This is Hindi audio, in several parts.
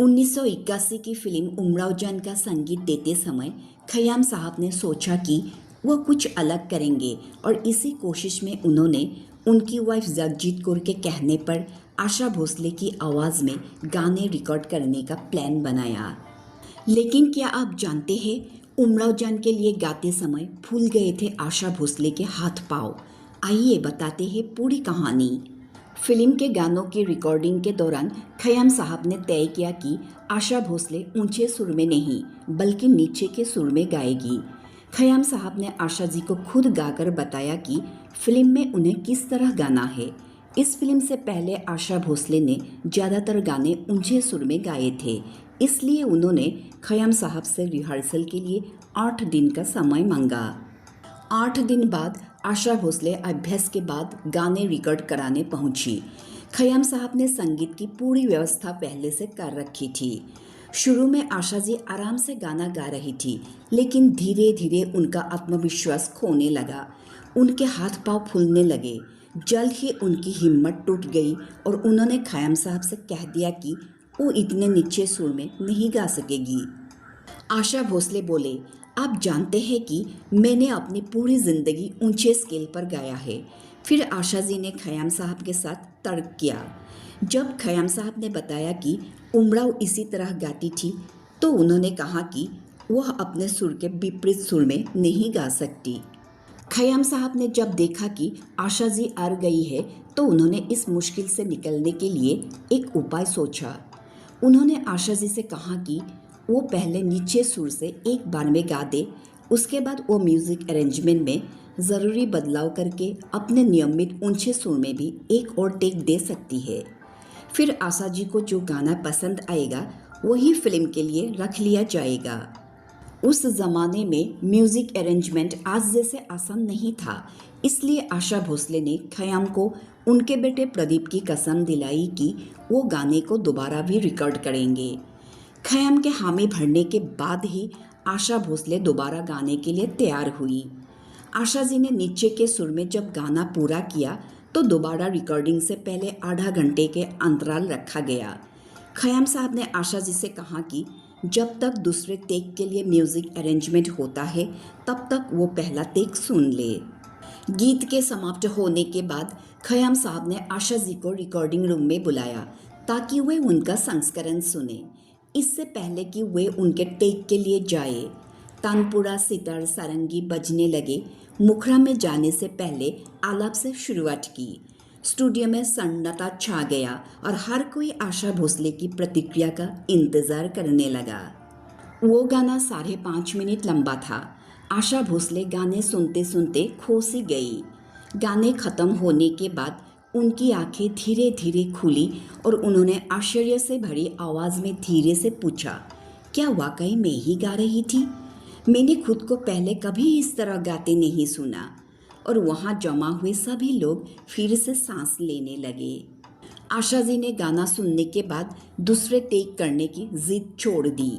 1981 की फिल्म उमराव जान का संगीत देते समय खयाम साहब ने सोचा कि वो कुछ अलग करेंगे और इसी कोशिश में उन्होंने उनकी वाइफ जगजीत कौर के कहने पर आशा भोसले की आवाज़ में गाने रिकॉर्ड करने का प्लान बनाया। लेकिन क्या आप जानते हैं, उमराव जान के लिए गाते समय फूल गए थे आशा भोसले के हाथ पाँव। आइए बताते हैं पूरी कहानी। फिल्म के गानों की रिकॉर्डिंग के दौरान खयाम साहब ने तय किया कि आशा भोसले ऊंचे सुर में नहीं बल्कि नीचे के सुर में गाएगी। खयाम साहब ने आशा जी को खुद गाकर बताया कि फिल्म में उन्हें किस तरह गाना है। इस फिल्म से पहले आशा भोसले ने ज़्यादातर गाने ऊंचे सुर में गाए थे, इसलिए उन्होंने खयाम साहब से रिहर्सल के लिए 8 दिन का समय मांगा। 8 दिन बाद आशा भोसले अभ्यास के बाद गाने रिकॉर्ड कराने पहुंची। खयाम साहब ने संगीत की पूरी व्यवस्था पहले से कर रखी थी। शुरू में आशा जी आराम से गाना गा रही थी, लेकिन धीरे धीरे उनका आत्मविश्वास खोने लगा। उनके हाथ पांव फूलने लगे। जल्द ही उनकी हिम्मत टूट गई और उन्होंने खयाम साहब से कह दिया कि वो इतने नीचे सुर में नहीं गा सकेगी। आशा भोसले बोले, आप जानते हैं कि मैंने अपनी पूरी ज़िंदगी ऊंचे स्केल पर गाया है। फिर आशा जी ने खयाम साहब के साथ तर्क किया। जब खयाम साहब ने बताया कि उमराव इसी तरह गाती थी, तो उन्होंने कहा कि वह अपने सुर के विपरीत सुर में नहीं गा सकती। खयाम साहब ने जब देखा कि आशा जी अड़ गई है, तो उन्होंने इस मुश्किल से निकलने के लिए एक उपाय सोचा। उन्होंने आशा जी से कहा कि वो पहले नीचे सुर से एक बार में गा दे, उसके बाद वो म्यूज़िक अरेंजमेंट में ज़रूरी बदलाव करके अपने नियमित ऊंचे सुर में भी एक और टेक दे सकती है। फिर आशा जी को जो गाना पसंद आएगा वही फिल्म के लिए रख लिया जाएगा। उस ज़माने में म्यूज़िक अरेंजमेंट आज जैसे आसान नहीं था, इसलिए आशा भोसले ने खयाम को उनके बेटे प्रदीप की कसम दिलाई कि वो गाने को दोबारा भी रिकॉर्ड करेंगे। खयाम के हामी भरने के बाद ही आशा भोसले दोबारा गाने के लिए तैयार हुई। आशा जी ने नीचे के सुर में जब गाना पूरा किया तो दोबारा रिकॉर्डिंग से पहले आधा घंटे के अंतराल रखा गया। खयाम साहब ने आशा जी से कहा कि जब तक दूसरे टेक के लिए म्यूज़िक अरेंजमेंट होता है, तब तक वो पहला टेक सुन ले। गीत के समाप्त होने के बाद खयाम साहब ने आशा जी को रिकॉर्डिंग रूम में बुलाया ताकि वे उनका संस्करण सुने, इससे पहले कि वे उनके टेक के लिए जाए। तानपुरा, सितार, सारंगी बजने लगे। मुखरा में जाने से पहले आलाप से शुरुआत की। स्टूडियो में सन्नाटा छा गया और हर कोई आशा भोसले की प्रतिक्रिया का इंतज़ार करने लगा। वो गाना 5.5 मिनट लंबा था। आशा भोसले गाने सुनते सुनते खो सी गई। गाने ख़त्म होने के बाद उनकी आंखें धीरे धीरे खुली और उन्होंने आश्चर्य से भरी आवाज़ में धीरे से पूछा, क्या वाकई मैं ही गा रही थी? मैंने खुद को पहले कभी इस तरह गाते नहीं सुना। और वहाँ जमा हुए सभी लोग फिर से सांस लेने लगे। आशा जी ने गाना सुनने के बाद दूसरे टेक करने की जिद छोड़ दी।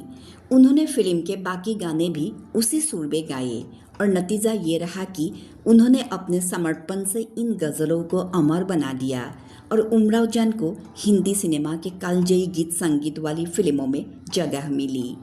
उन्होंने फिल्म के बाकी गाने भी उसी सुर में गाए और नतीजा ये रहा कि उन्होंने अपने समर्पण से इन गज़लों को अमर बना दिया और उमराव जान को हिंदी सिनेमा के कालजयी गीत संगीत वाली फिल्मों में जगह मिली।